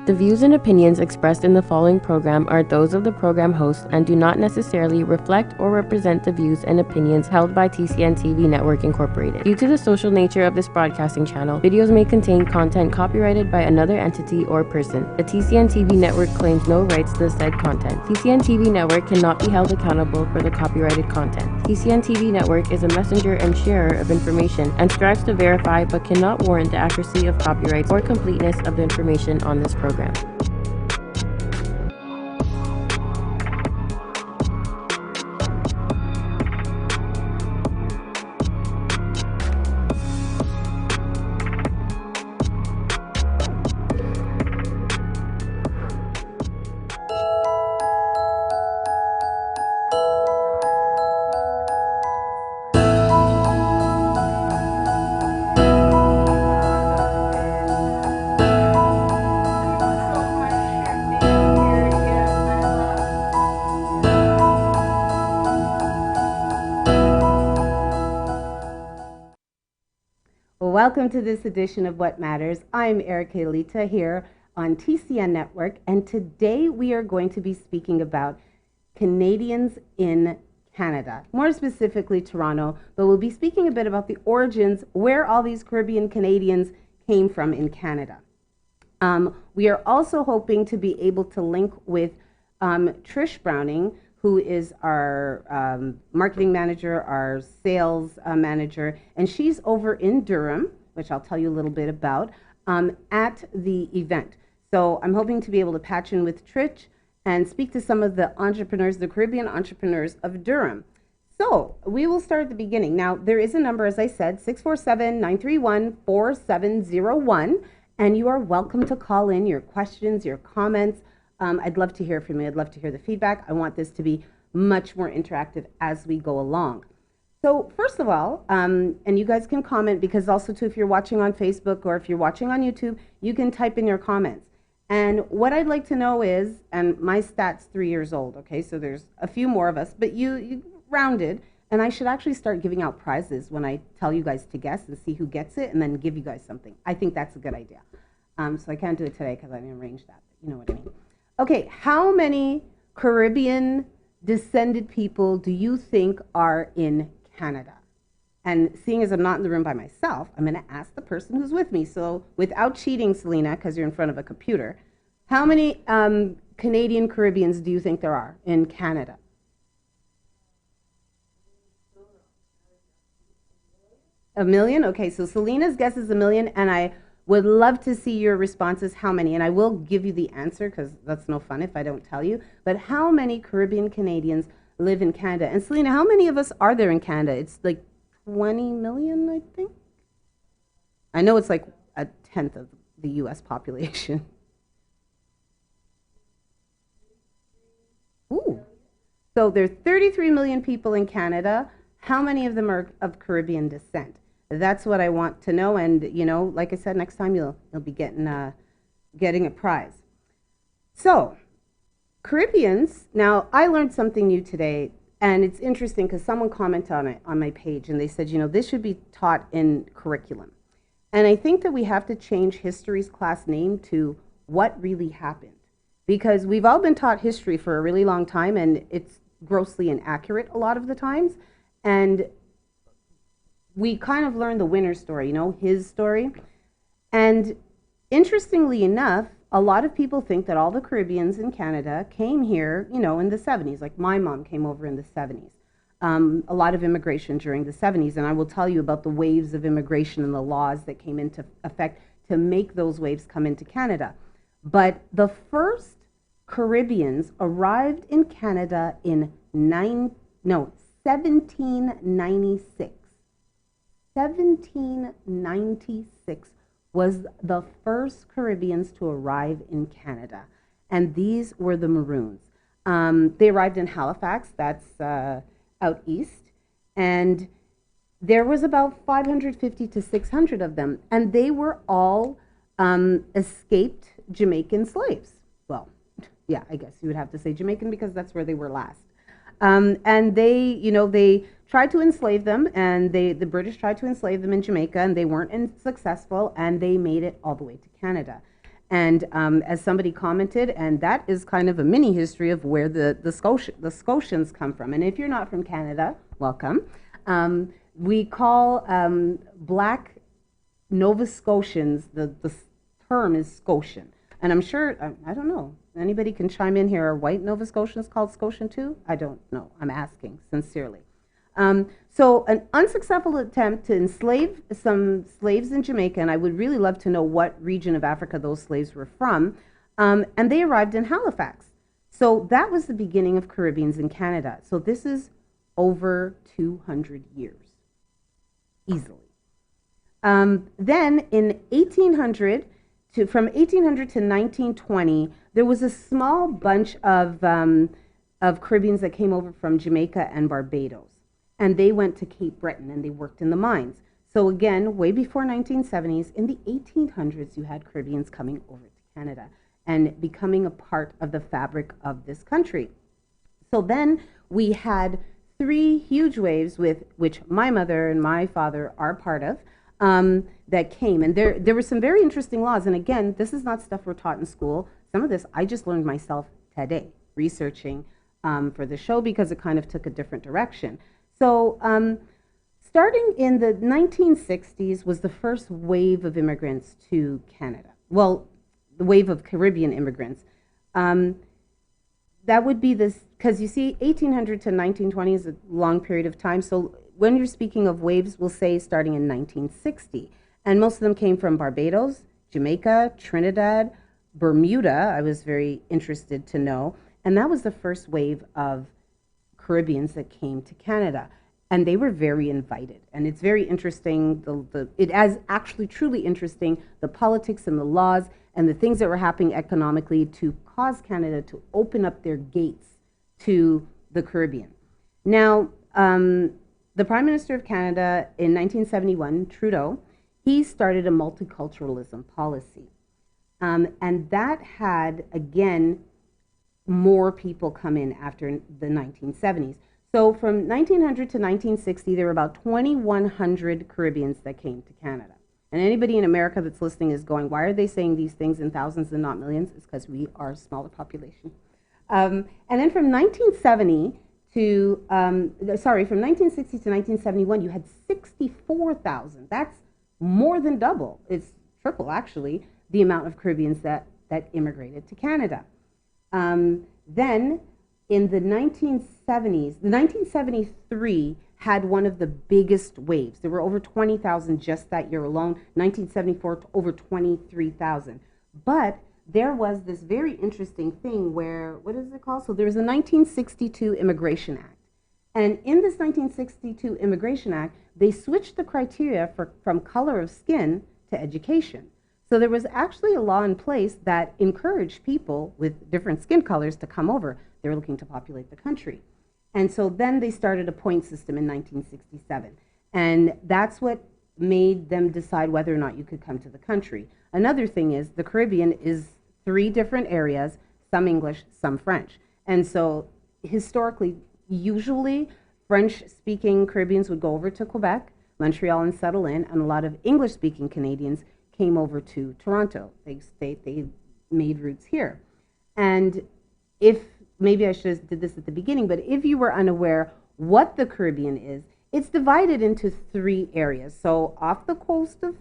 The views and opinions expressed in the following program are those of the program host and do not necessarily reflect or represent the views and opinions held by TCN TV Network Incorporated. Due to the social nature of this broadcasting channel, videos may contain content copyrighted by another entity or person. The TCN TV Network claims no rights to the said content. TCN TV Network cannot be held accountable for the copyrighted content. TCN TV Network is a messenger and sharer of information and strives to verify but cannot warrant the accuracy of copyright or completeness of the information on this program. Welcome to this edition of What Matters. I'm Erica Lita here on TCN Network, and today we are going to be speaking about Canadians in Canada, more specifically Toronto, but we'll be speaking a bit about the origins, where all these Caribbean Canadians came from in Canada. We are also hoping to be able to link with Trish Browning, who is our marketing manager, our sales manager, and she's over in Durham, which I'll tell you a little bit about, at the event. So I'm hoping to be able to patch in with Trish and speak to some of the entrepreneurs, the Caribbean entrepreneurs of Durham. So we will start at the beginning. Now, there is a number, as I said, 647-931-4701, and you are welcome to call in your questions, your comments. I'd love to hear from you. I'd love to hear the feedback. I want this to be much more interactive as we go along. So first of all, and you guys can comment, because also too, if you're watching on Facebook or if you're watching on YouTube, you can type in your comments. And what I'd like to know is, and my stat's 3 years old, okay, so there's a few more of us, but you rounded, and I should actually start giving out prizes when I tell you guys to guess and see who gets it, and then give you guys something. I think that's a good idea. So I can't do it today because I didn't arrange that, but you know what I mean. Okay, how many Caribbean descended people do you think are in Canada? And seeing as I'm not in the room by myself, I'm going to ask the person who's with me. So without cheating, Selena, because you're in front of a computer, how many Canadian Caribbeans do you think there are in Canada? A million? Okay, so Selena's guess is 1 million, and I would love to see your responses. How many? And I will give you the answer, because that's no fun if I don't tell you. But how many Caribbean Canadians live in Canada? And Selena, how many of us are there in Canada? It's like 20 million, I think. I know it's like a tenth of the U.S. population. Ooh. So there's 33 million people in Canada. How many of them are of Caribbean descent? That's what I want to know, and you know, like I said, next time you'll be getting a prize. So, Caribbeans. Now, I learned something new today, and it's interesting because someone commented on it on my page, and they said, you know, this should be taught in curriculum. And I think that we have to change history's class name to What Really Happened, because we've all been taught history for a really long time, and it's grossly inaccurate a lot of the times, and we kind of learn the winner's story, you know, his story. And interestingly enough, a lot of people think that all the Caribbeans in Canada came here, you know, in the 70s. Like my mom came over in the 70s. A lot of immigration during the 70s. And I will tell you about the waves of immigration and the laws that came into effect to make those waves come into Canada. But the first Caribbeans arrived in Canada in 1796. 1796 was the first Caribbeans to arrive in Canada, and these were the Maroons. They arrived in Halifax, that's out east, and there was about 550 to 600 of them, and they were all escaped Jamaican slaves. Well, yeah, I guess you would have to say Jamaican because that's where they were last. And they tried to enslave them, and the British tried to enslave them in Jamaica, and they weren't successful, and they made it all the way to Canada. And as somebody commented, and that is kind of a mini history of where the Scotians come from. And if you're not from Canada, welcome. We call black Nova Scotians, the term is Scotian. And I'm sure, I don't know, anybody can chime in here. Are white Nova Scotians called Scotian too? I don't know. I'm asking sincerely. So an unsuccessful attempt to enslave some slaves in Jamaica, and I would really love to know what region of Africa those slaves were from, and they arrived in Halifax. So that was the beginning of Caribbeans in Canada. So this is over 200 years, easily. Then in 1800, from 1800 to 1920, there was a small bunch of Caribbeans that came over from Jamaica and Barbados. And they went to Cape Breton and they worked in the mines. So again, way before 1970s, in the 1800s, you had Caribbeans coming over to Canada and becoming a part of the fabric of this country. So then we had 3 huge waves, with which my mother and my father are part of, that came. And there were some very interesting laws. And again, this is not stuff we're taught in school. Some of this I just learned myself today, researching for the show, because it kind of took a different direction. So starting in the 1960s was the first wave of immigrants to Canada. Well, the wave of Caribbean immigrants. That would be this, because you see 1800 to 1920 is a long period of time. So when you're speaking of waves, we'll say starting in 1960. And most of them came from Barbados, Jamaica, Trinidad, Bermuda. I was very interested to know. And that was the first wave of Caribbeans that came to Canada, and they were very invited. And it's very interesting, it is actually truly interesting, the politics and the laws and the things that were happening economically to cause Canada to open up their gates to the Caribbean. Now, the Prime Minister of Canada in 1971, Trudeau, he started a multiculturalism policy. And that had, again, more people come in after the 1970s. So from 1900 to 1960, there were about 2,100 Caribbeans that came to Canada. And anybody in America that's listening is going, why are they saying these things in thousands and not millions? It's because we are a smaller population. And then from 1970 to, from 1960 to 1971, you had 64,000. That's more than double. It's triple, actually, the amount of Caribbeans that immigrated to Canada. Then in the 1970s, the 1973 had one of the biggest waves. There were over 20,000 just that year alone. 1974, over 23,000. But there was this very interesting thing where, what is it called? So there's a 1962 Immigration Act. And in this 1962 Immigration Act, they switched the criteria from color of skin to education. So there was actually a law in place that encouraged people with different skin colors to come over. They were looking to populate the country. And so then they started a point system in 1967. And that's what made them decide whether or not you could come to the country. Another thing is the Caribbean is 3 different areas, some English, some French. And so historically, usually French-speaking Caribbeans would go over to Quebec, Montreal, and settle in, and a lot of English-speaking Canadians came over to Toronto. They made roots here. And if, maybe I should have did this at the beginning, but if you were unaware what the Caribbean is, it's divided into 3 areas. So off the coast of,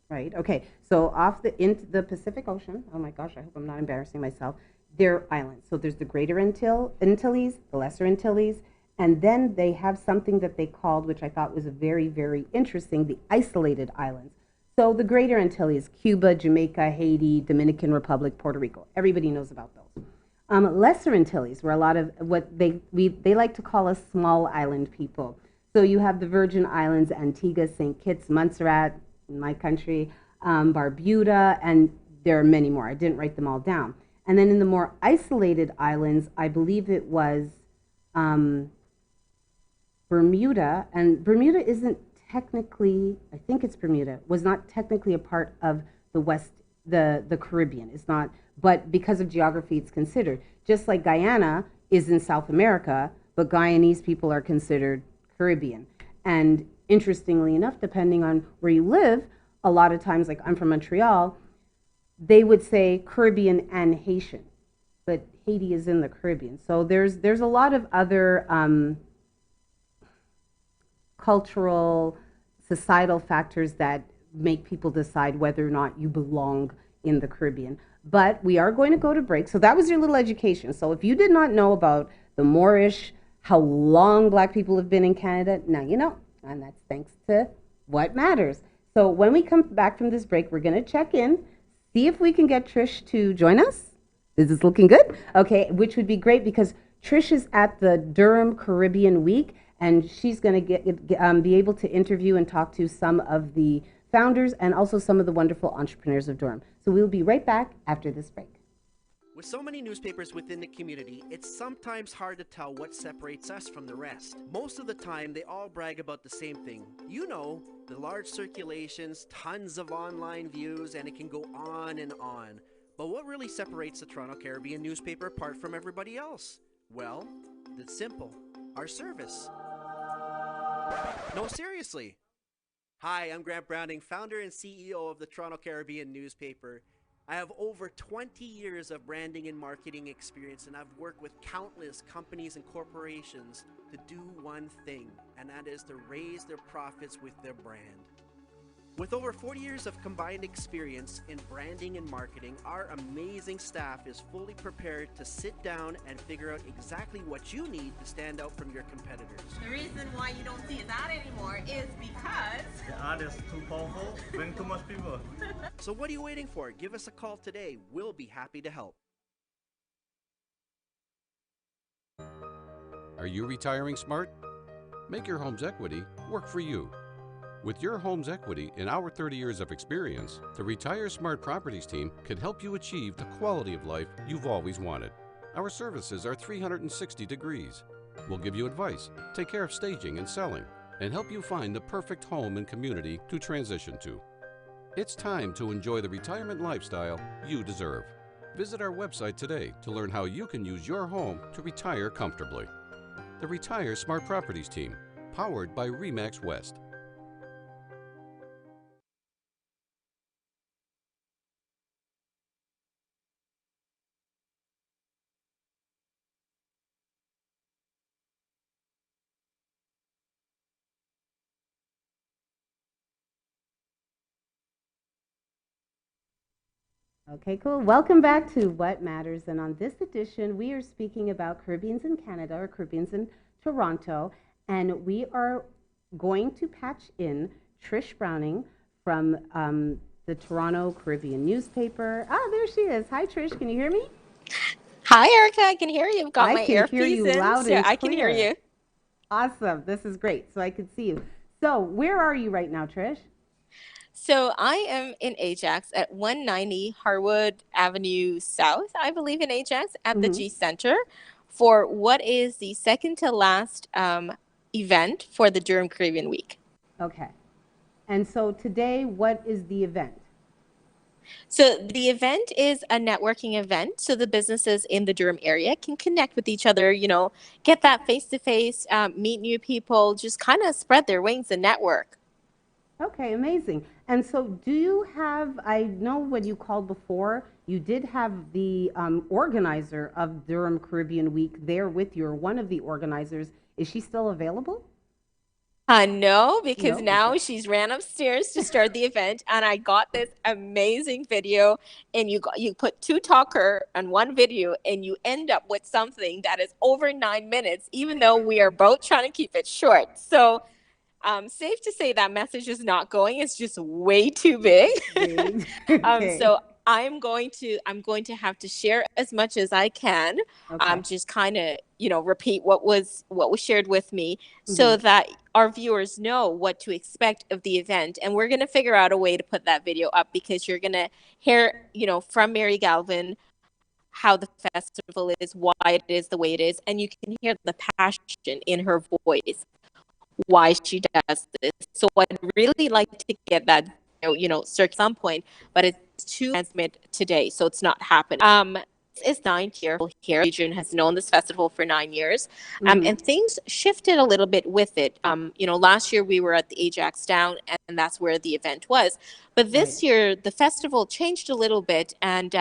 right, okay, so off into the Pacific Ocean, oh my gosh, I hope I'm not embarrassing myself, there are islands. So there's the Greater Antilles, the Lesser Antilles, and then they have something that they called, which I thought was very, very interesting, the isolated islands. So the Greater Antilles, Cuba, Jamaica, Haiti, Dominican Republic, Puerto Rico. Everybody knows about those. Lesser Antilles were a lot of what they like to call us small island people. So you have the Virgin Islands, Antigua, St. Kitts, Montserrat, in my country, Barbuda, and there are many more. I didn't write them all down. And then in the more isolated islands, I believe it was Bermuda, and Bermuda isn't technically, I think it's Bermuda, was not technically a part of the Caribbean. It's not, but because of geography, it's considered. Just like Guyana is in South America, but Guyanese people are considered Caribbean. And interestingly enough, depending on where you live, a lot of times, like I'm from Montreal, they would say Caribbean and Haitian, but Haiti is in the Caribbean. So there's a lot of other cultural, societal factors that make people decide whether or not you belong in the Caribbean. But we are going to go to break. So that was your little education. So if you did not know about the Moorish, how long Black people have been in Canada, now you know. And that's thanks to What Matters. So when we come back from this break, we're going to check in, see if we can get Trish to join us. This is looking good. Okay, which would be great because Trish is at the Durham Caribbean Week, and she's going to be able to interview and talk to some of the founders and also some of the wonderful entrepreneurs of Durham. So we'll be right back after this break. With so many newspapers within the community, it's sometimes hard to tell what separates us from the rest. Most of the time, they all brag about the same thing. You know, the large circulations, tons of online views, and it can go on and on. But what really separates the Toronto Caribbean newspaper apart from everybody else? Well, it's simple. Our service. No, seriously. Hi, I'm Grant Browning, founder and CEO of the Toronto Caribbean newspaper. I have over 20 years of branding and marketing experience, and I've worked with countless companies and corporations to do one thing, and that is to raise their profits with their brand. With over 40 years of combined experience in branding and marketing, our amazing staff is fully prepared to sit down and figure out exactly what you need to stand out from your competitors. The reason why you don't see an ad anymore is because the ad is too powerful, bring too much people. So what are you waiting for? Give us a call today. We'll be happy to help. Are you retiring smart? Make your home's equity work for you. With your home's equity and our 30 years of experience, the Retire Smart Properties team can help you achieve the quality of life you've always wanted. Our services are 360 degrees. We'll give you advice, take care of staging and selling, and help you find the perfect home and community to transition to. It's time to enjoy the retirement lifestyle you deserve. Visit our website today to learn how you can use your home to retire comfortably. The Retire Smart Properties team, powered by RE/MAX West. Okay, cool. Welcome back to What Matters. And on this edition, we are speaking about Caribbeans in Canada or Caribbeans in Toronto. And we are going to patch in Trish Browning from the Toronto Caribbean newspaper. Ah, there she is. Hi, Trish. Can you hear me? Hi, Erica. I can hear you. I've got I my can hear earpiece you in, loud so and I can hear clear. you. Awesome. This is great. So I can see you. So where are you right now, Trish? So I am in Ajax at 190 Harwood Avenue South, I believe in Ajax, at the G Center for what is the second to last event for the Durham Caribbean Week. Okay. And so today, what is the event? So the event is a networking event. So the businesses in the Durham area can connect with each other, you know, get that face-to-face, meet new people, just kind of spread their wings and network. Okay, amazing. And so do you have, I know when you called before, you did have the organizer of Durham Caribbean Week there with you, or one of the organizers. Is she still available? No, because No? now Okay. she's ran upstairs to start the event, and I got this amazing video. And you put two talker on one video, and you end up with something that is over 9 minutes, even though we are both trying to keep it short. So, safe to say that message is not going. It's just way too big. Okay. So I'm going to have to share as much as I can. Okay. Just kind of, repeat what was shared with me so that our viewers know what to expect of the event. And we're going to figure out a way to put that video up because you're going to hear, from Mary Galvin how the festival is, why it is the way it is, and you can hear the passion in her voice why she does this. So I'd really like to get that, circuit at some point, but it's too transmit today, so it's not happening. is ninth year here. Region has known this festival for 9 years, Mm-hmm. and things shifted a little bit with it. Last year we were at the Ajax Down, and that's where the event was. But this Right. year the festival changed a little bit, and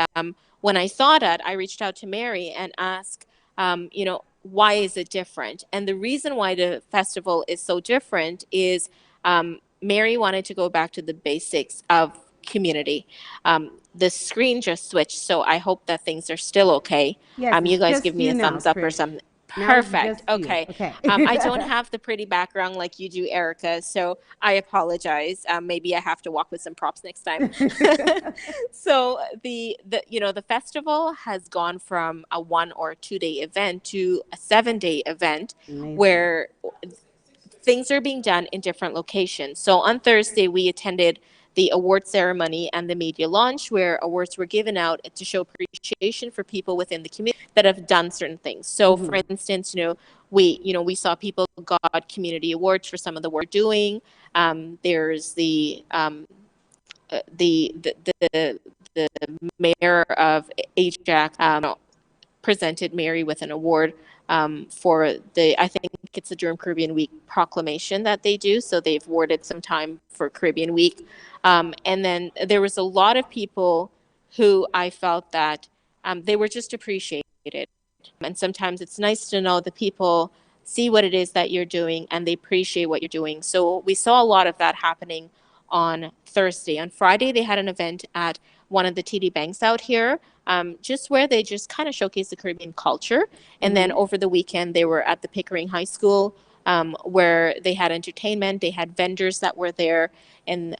when I saw that, I reached out to Mary and asked, why is it different? And the reason why the festival is so different is Mary wanted to go back to the basics of community. The screen just switched, so I hope that things are still okay. Yes, You it's guys give just me you a now, thumbs up or Trish. something. Now it's Perfect. just you. Okay. Okay. I don't have the pretty background like you do, Erica, so I apologize. Maybe I have to walk with some props next time. So the festival has gone from a 1 or 2 day event to a 7 day event Amazing. where things are being done in different locations. So on Thursday, we attended the award ceremony and the media launch where awards were given out to show appreciation for people within the community that have done certain things. So for instance, we saw people got community awards for some of the work they're doing. There's the mayor of Ajax presented Mary with an award for I think it's the Durham Caribbean Week proclamation that they do. So they've awarded some time for Caribbean Week. And then there was a lot of people who I felt that they were just appreciated. And sometimes it's nice to know that people see what it is that you're doing and they appreciate what you're doing. So we saw a lot of that happening on Thursday. On Friday, they had an event at one of the TD banks out here, just where they just kind of showcase the Caribbean culture. And then over the weekend, they were at the Pickering High School, where they had entertainment, they had vendors that were there. And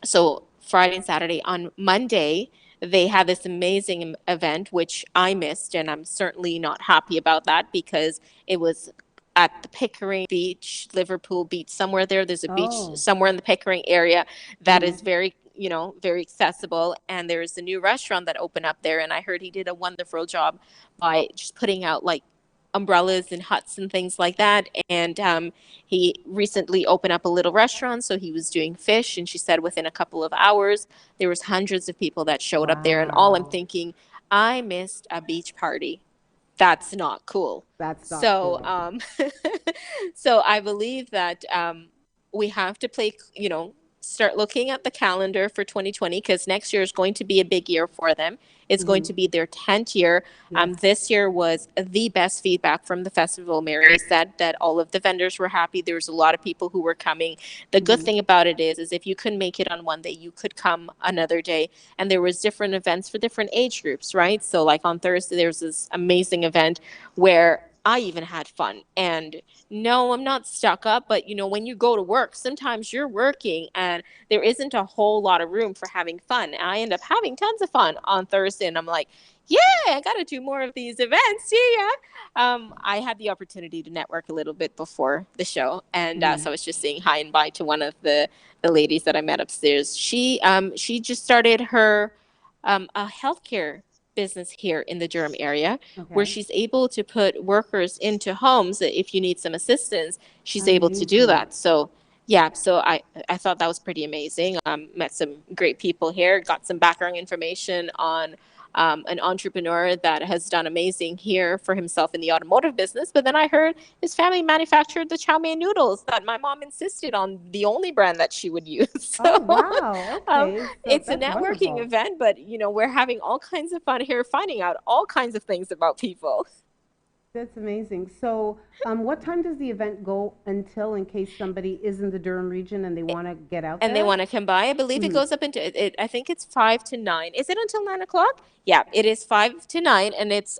so Friday and Saturday. On Monday, they had this amazing event, which I missed, and I'm certainly not happy about that because it was at the Pickering Beach, Liverpool Beach, somewhere there. There's a beach somewhere in the Pickering area that is very, very accessible. And there's a new restaurant that opened up there. And I heard he did a wonderful job by just putting out like umbrellas and huts and things like that. And he recently opened up a little restaurant, so he was doing fish. And she said within a couple of hours, there was hundreds of people that showed up there. And all I'm thinking, I missed a beach party. That's not cool. That's not so, cool. So I believe that we have to start looking at the calendar for 2020 because next year is going to be a big year for them. It's going to be their 10th year. This year was the best feedback from the festival. Mary said that all of the vendors were happy. There was a lot of people who were coming. The good thing about it is if you couldn't make it on one day, you could come another day. And there was different events for different age groups, right? So like on Thursday, there was this amazing event where I even had fun. And no, I'm not stuck up, but when you go to work, sometimes you're working and there isn't a whole lot of room for having fun. And I end up having tons of fun on Thursday, and I'm like, yeah, I got to do more of these events. Yeah. I had the opportunity to network a little bit before the show, and so I was just saying hi and bye to one of the ladies that I met upstairs. She just started her a healthcare business here in the Durham area, where she's able to put workers into homes that if you need some assistance, she's able to do that. So yeah, so I thought that was pretty amazing. Met some great people here, got some background information on an entrepreneur that has done amazing here for himself in the automotive business. But then I heard his family manufactured the chow mein noodles that my mom insisted on the only brand that she would use. So, Oh, wow. Okay. So it's a that's networking wonderful. event, but we're having all kinds of fun here, finding out all kinds of things about people. That's amazing. So, what time does the event go until, in case somebody is in the Durham region and they want to get out And there? they want to come by. I believe it goes up into it. I think it's 5 to 9. Is it until 9 o'clock? Yeah, it is 5 to 9, and it's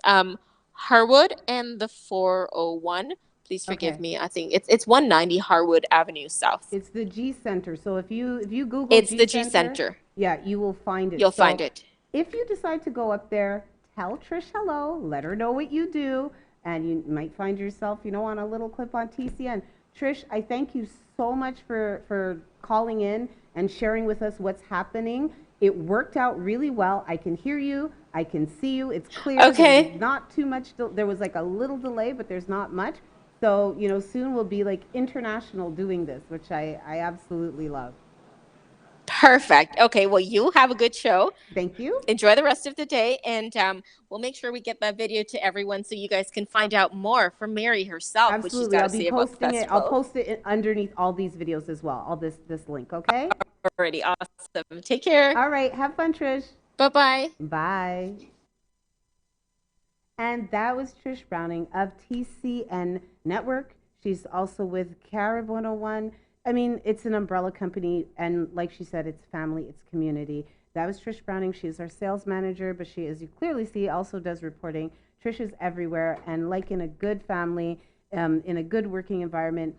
Harwood and the 401. Please forgive me. I think it's 190 Harwood Avenue South. It's the G Center. So if you Google It's G the G Center, Center. yeah, you will find it. You'll So find it. if you decide to go up there, tell Trish hello, let her know what you do, and you might find yourself, on a little clip on TCN. Trish, I thank you so much for calling in and sharing with us what's happening. It worked out really well. I can hear you. I can see you. It's clear. Okay. There's not too much. There was like a little delay, but there's not much. So, soon we'll be like international doing this, which I absolutely love. Perfect. Okay, well, you have a good show. Thank you. Enjoy the rest of the day, and we'll make sure we get that video to everyone so you guys can find out more from Mary herself, what she's Absolutely. got I'll to be say about the posting it. I'll festival. post it underneath all these videos as well. All this link, okay? Already awesome. Take care. All right. Have fun, Trish. Bye-bye. Bye. And that was Trish Browning of TCN Network. She's also with Carib 101. I mean, it's an umbrella company, and like she said, it's family, it's community. That was Trish Browning. She's our sales manager, but she, as you clearly see, also does reporting. Trish is everywhere, and like in a good family, in a good working environment,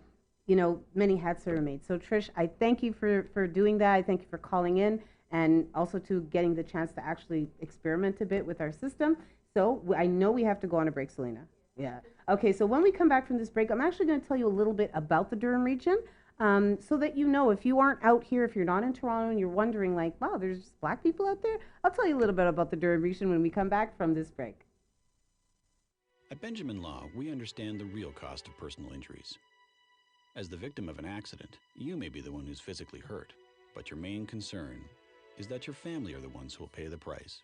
you know, many hats are made. So Trish, I thank you for doing that. I thank you for calling in, and also to getting the chance to actually experiment a bit with our system. So I know we have to go on a break, Selena. Yeah. Okay, so when we come back from this break, I'm actually going to tell you a little bit about the Durham region, so that you know, if you aren't out here, if you're not in Toronto and you're wondering like, wow, there's black people out there, I'll tell you a little bit about the Durham region when we come back from this break. At Benjamin Law, we understand the real cost of personal injuries. As the victim of an accident, you may be the one who's physically hurt, but your main concern is that your family are the ones who will pay the price.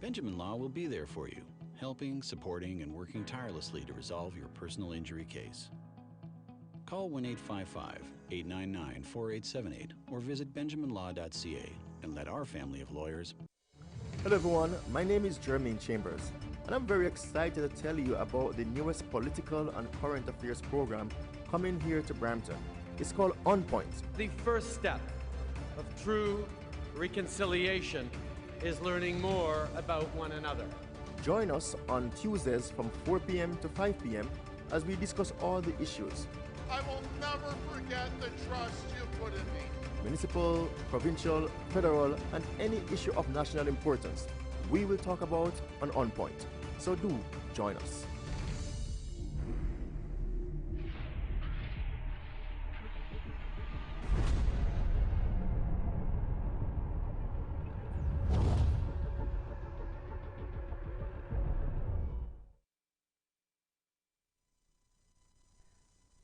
Benjamin Law will be there for you, helping, supporting, and working tirelessly to resolve your personal injury case. Call 1-855-899-4878 or visit benjaminlaw.ca and let our family of lawyers. Hello everyone, my name is Jermaine Chambers, and I'm very excited to tell you about the newest political and current affairs program coming here to Brampton. It's called On Point. The first step of true reconciliation is learning more about one another. Join us on Tuesdays from 4 p.m. to 5 p.m. as we discuss all the issues. I will never forget the trust you put in me. Municipal, provincial, federal, and any issue of national importance, we will talk about On Point. So do join us.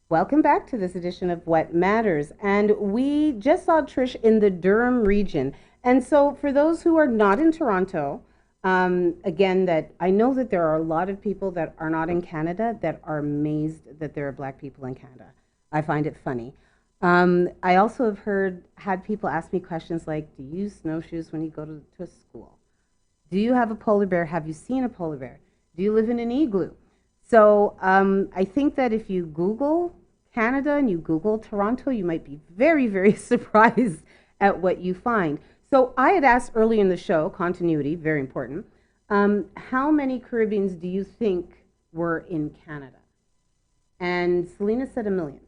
Welcome back to this edition of What Matters. And we just saw Trish in the Durham region. And so for those who are not in Toronto, again, that I know that there are a lot of people that are not in Canada that are amazed that there are black people in Canada. I find it funny. I also have had people ask me questions like, do you use snowshoes when you go to school? Do you have a polar bear? Have you seen a polar bear? Do you live in an igloo? So I think that if you Google Canada and you Google Toronto, you might be very, very surprised at what you find. So I had asked early in the show, continuity, very important, how many Caribbeans do you think were in Canada? And Selena said 1 million.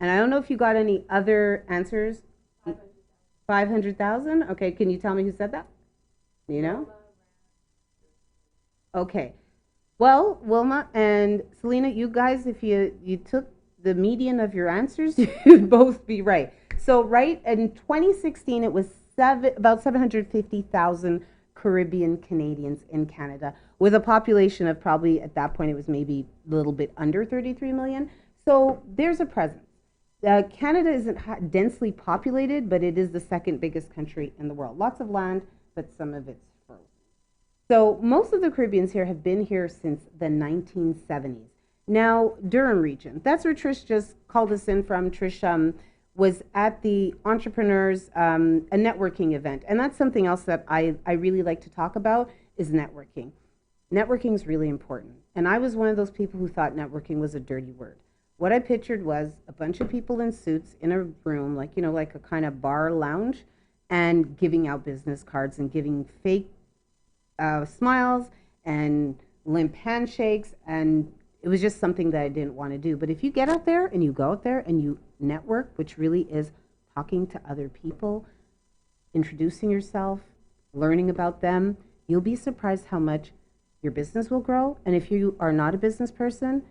And I don't know if you got any other answers. 500,000? Okay, can you tell me who said that? You know? Okay. Well, Wilma and Selena, you guys, if you took the median of your answers, you'd both be right. So, right, in 2016, it was about 750,000 Caribbean Canadians in Canada, with a population of probably, at that point, it was maybe a little bit under 33 million. So there's a presence. Canada isn't densely populated, but it is the second biggest country in the world. Lots of land, but some of it's frozen. So most of the Caribbeans here have been here since the 1970s. Now, Durham region, that's where Trish just called us in from. Trish was at the Entrepreneurs, a networking event. And that's something else that I really like to talk about is networking. Networking is really important. And I was one of those people who thought networking was a dirty word. What I pictured was a bunch of people in suits in a room, like, you know, like a kind of bar lounge, and giving out business cards and giving fake smiles and limp handshakes, and it was just something that I didn't want to do. But if you get out there and you go out there and you network, which really is talking to other people, introducing yourself, learning about them, you'll be surprised how much your business will grow. And if you are not a business person,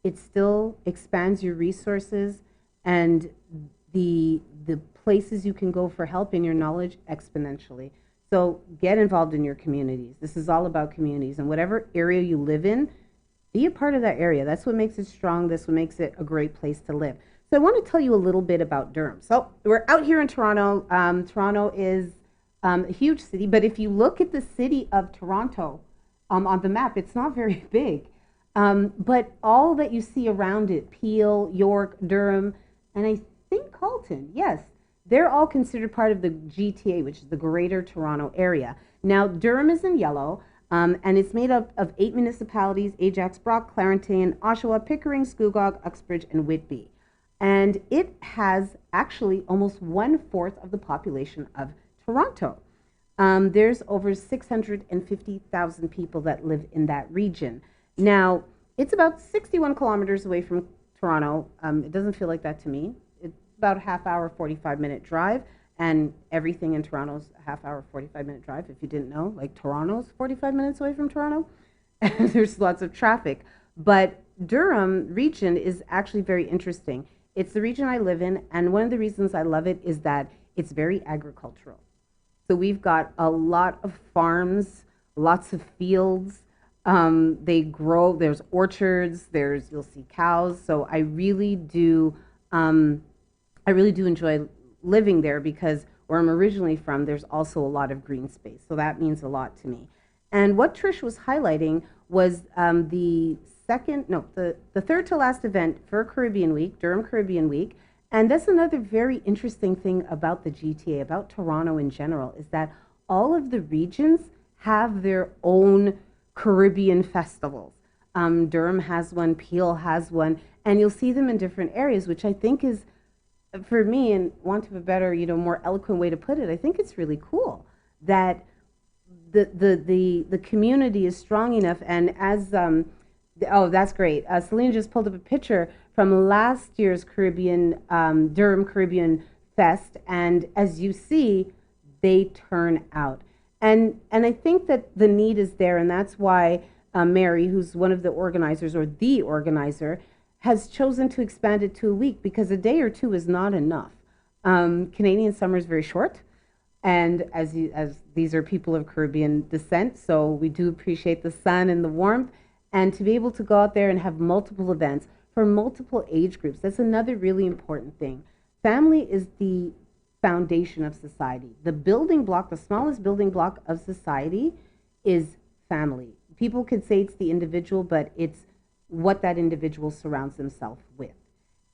it still expands your resources and the places you can go for help and your knowledge exponentially. So get involved in your communities. This is all about communities, and whatever area you live in, be a part of that area. That's what makes it strong. That's what makes it a great place to live. So I want to tell you a little bit about Durham. So we're out here in Toronto. Toronto is a huge city, but if you look at the city of Toronto on the map, it's not very big. But all that you see around it, Peel, York, Durham, and I think Carlton, yes, they're all considered part of the GTA, which is the Greater Toronto Area. Now, Durham is in yellow, and it's made up of 8 municipalities: Ajax, Brock, Clarington, Oshawa, Pickering, Scugog, Uxbridge, and Whitby. And it has actually almost 1/4 of the population of Toronto. There's over 650,000 people that live in that region. Now, it's about 61 kilometers away from Toronto. It doesn't feel like that to me. It's about a half-hour, 45-minute drive, and everything in Toronto's a half-hour, 45-minute drive. If you didn't know, like Toronto's 45 minutes away from Toronto. There's lots of traffic. But Durham region is actually very interesting. It's the region I live in, and one of the reasons I love it is that it's very agricultural. So we've got a lot of farms, lots of fields. They grow, there's orchards, you'll see cows. So I really do enjoy living there, because where I'm originally from, there's also a lot of green space. So that means a lot to me. And what Trish was highlighting was the third to last event for Caribbean Week, Durham Caribbean Week. And that's another very interesting thing about the GTA, about Toronto in general, is that all of the regions have their own Caribbean festivals. Durham has one, Peel has one, and you'll see them in different areas, which I think is, for me, and want of a better, more eloquent way to put it, I think it's really cool that the community is strong enough. And as oh, that's great. Selena just pulled up a picture from last year's Durham Caribbean Fest, and as you see, they turn out. And I think that the need is there, and that's why Mary, who's one of the organizers, or the organizer, has chosen to expand it to a week, because a day or two is not enough. Canadian summer is very short, and as these are people of Caribbean descent, so we do appreciate the sun and the warmth, and to be able to go out there and have multiple events for multiple age groups, that's another really important thing. Family is the foundation of society. The building block, the smallest building block of society is family. People could say it's the individual, but it's what that individual surrounds themselves with.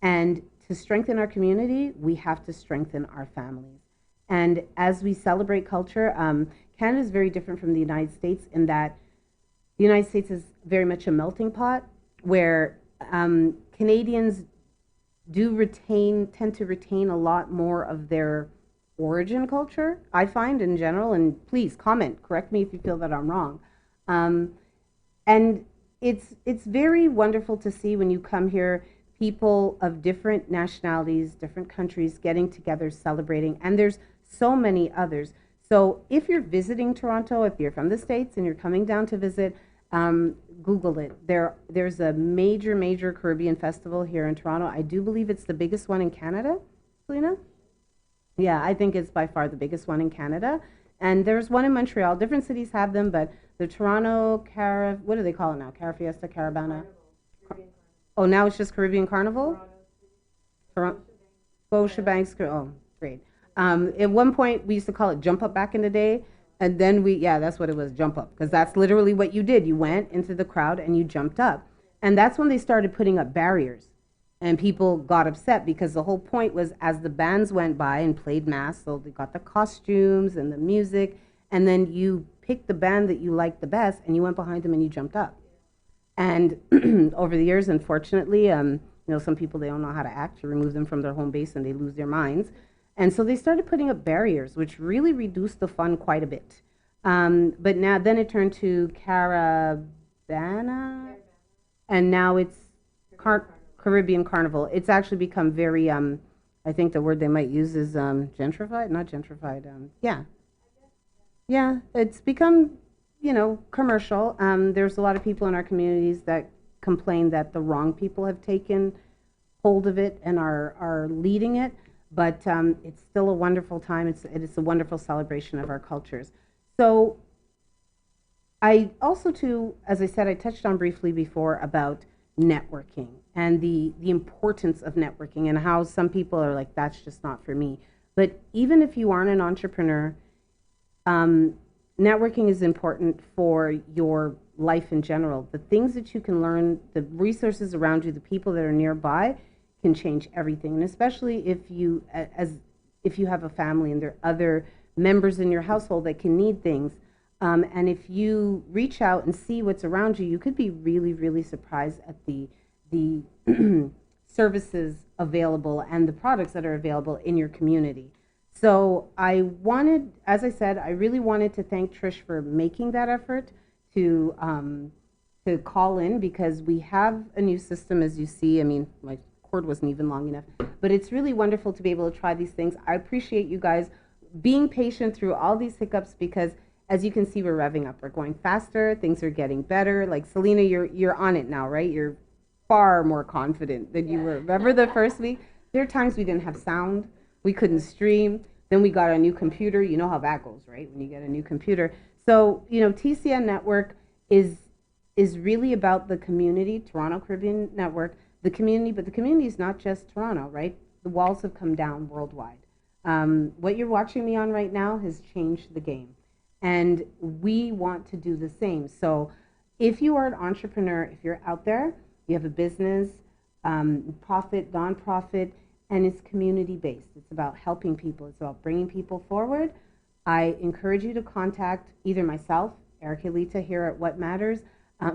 And to strengthen our community, we have to strengthen our families. And as we celebrate culture, Canada is very different from the United States in that the United States is very much a melting pot, where Canadians tend to retain a lot more of their origin culture, I find, in general. And please comment, correct me if you feel that I'm wrong. And it's very wonderful to see when you come here, people of different nationalities, different countries getting together, celebrating, and there's so many others. So if you're visiting Toronto, if you're from the States and you're coming down to visit, Google it. There's a major Caribbean festival here in Toronto. I do believe it's the biggest one in Canada, Selena? Yeah, I think it's by far the biggest one in Canada. And there's one in Montreal. Different cities have them, but the Toronto what do they call it now? Cara Fiesta, Caravana? Oh, now it's just Caribbean Carnival? Scotiabank, oh, great. At one point, we used to call it Jump Up back in the day. And then that's what it was, Jump Up, because that's literally what you did. You went into the crowd and you jumped up. And that's when they started putting up barriers. And people got upset, because the whole point was, as the bands went by and played mass, so they got the costumes and the music, and then you picked the band that you liked the best, and you went behind them and you jumped up. And over the years, unfortunately, some people, they don't know how to act. You remove them from their home base and they lose their minds. And so they started putting up barriers, which really reduced the fun quite a bit. But then it turned to Caravana, and now it's Caribbean Carnival. It's actually become very, I think the word they might use is gentrified, not gentrified. Yeah, it's become, commercial. There's a lot of people in our communities that complain that the wrong people have taken hold of it and are leading it. But it's still a wonderful time. It's a wonderful celebration of our cultures. So I also, too, as I said, I touched on briefly before about networking and the importance of networking and how some people are like, that's just not for me. But even if you aren't an entrepreneur, networking is important for your life in general. The things that you can learn, the resources around you, the people that are nearby can change everything. And especially if you have a family and there are other members in your household that can need things. And if you reach out and see what's around you, you could be really, really surprised at the services available and the products that are available in your community. So I wanted, as I said, I really wanted to thank Trish for making that effort to call in, because we have a new system, as you see. I mean, my cord wasn't even long enough, but it's really wonderful to be able to try these things. I appreciate you guys being patient through all these hiccups, because as you can see, we're revving up. We're going faster. Things are getting better. Like Selena, you're on it now, right? You're far more confident than you were. Remember the first week? There are times we didn't have sound. We couldn't stream. Then we got a new computer. You know how that goes, right? When you get a new computer. So, TCN Network is really about the community, Toronto Caribbean Network, the community, but the community is not just Toronto, right? The walls have come down worldwide. What you're watching me on right now has changed the game. And we want to do the same. So if you are an entrepreneur, if you're out there, you have a business, profit, nonprofit, and it's community-based. It's about helping people. It's about bringing people forward. I encourage you to contact either myself, Erica Lita here at What Matters.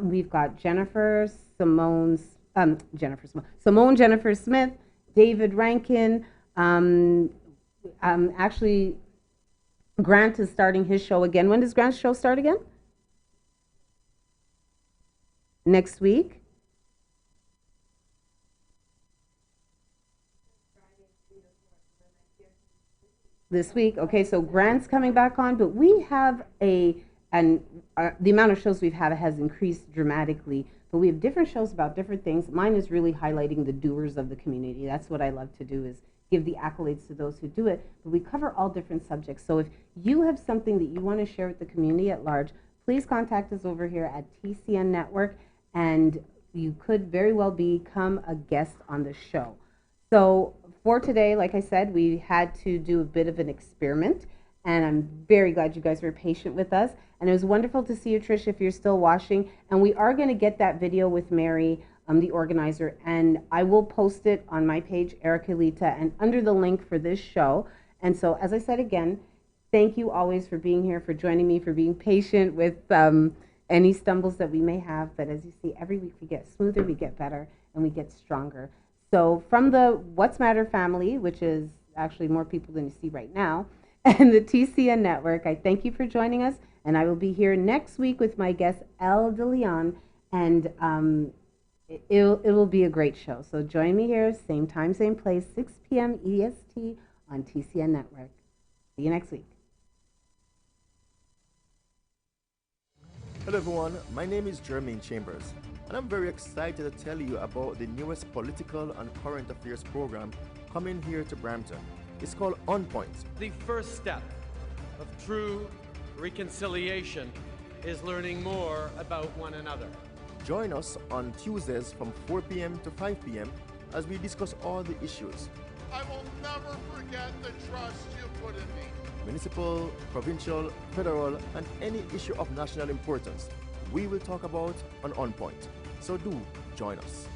We've got Simone Jennifer Smith, David Rankin. Actually, Grant is starting his show again. When does Grant's show start again? Next week? This week. Okay, so Grant's coming back on, but we have the amount of shows we've had has increased dramatically, but we have different shows about different things. Mine is really highlighting the doers of the community. That's what I love to do, is give the accolades to those who do it, but we cover all different subjects. So if you have something that you want to share with the community at large, please contact us over here at TCN Network, and you could very well become a guest on the show. So for today, like I said, we had to do a bit of an experiment, and I'm very glad you guys were patient with us. And it was wonderful to see you, Trish, if you're still watching. And we are going to get that video with Mary, the organizer, and I will post it on my page, Erica Lita, and under the link for this show. And so, as I said again, thank you always for being here, for joining me, for being patient with any stumbles that we may have. But as you see, every week we get smoother, we get better, and we get stronger. So from the What's Matter family, which is actually more people than you see right now, and the TCN Network, I thank you for joining us, and I will be here next week with my guest, El De Leon, and it will be a great show. So join me here, same time, same place, 6 p.m. EST on TCN Network. See you next week. Hello everyone, my name is Jermaine Chambers, and I'm very excited to tell you about the newest political and current affairs program coming here to Brampton. It's called On Point. The first step of true reconciliation is learning more about one another. Join us on Tuesdays from 4 p.m. to 5 p.m. as we discuss all the issues. I will never forget the trust you put in me. Municipal, provincial, federal, and any issue of national importance, we will talk about on Point. So do join us.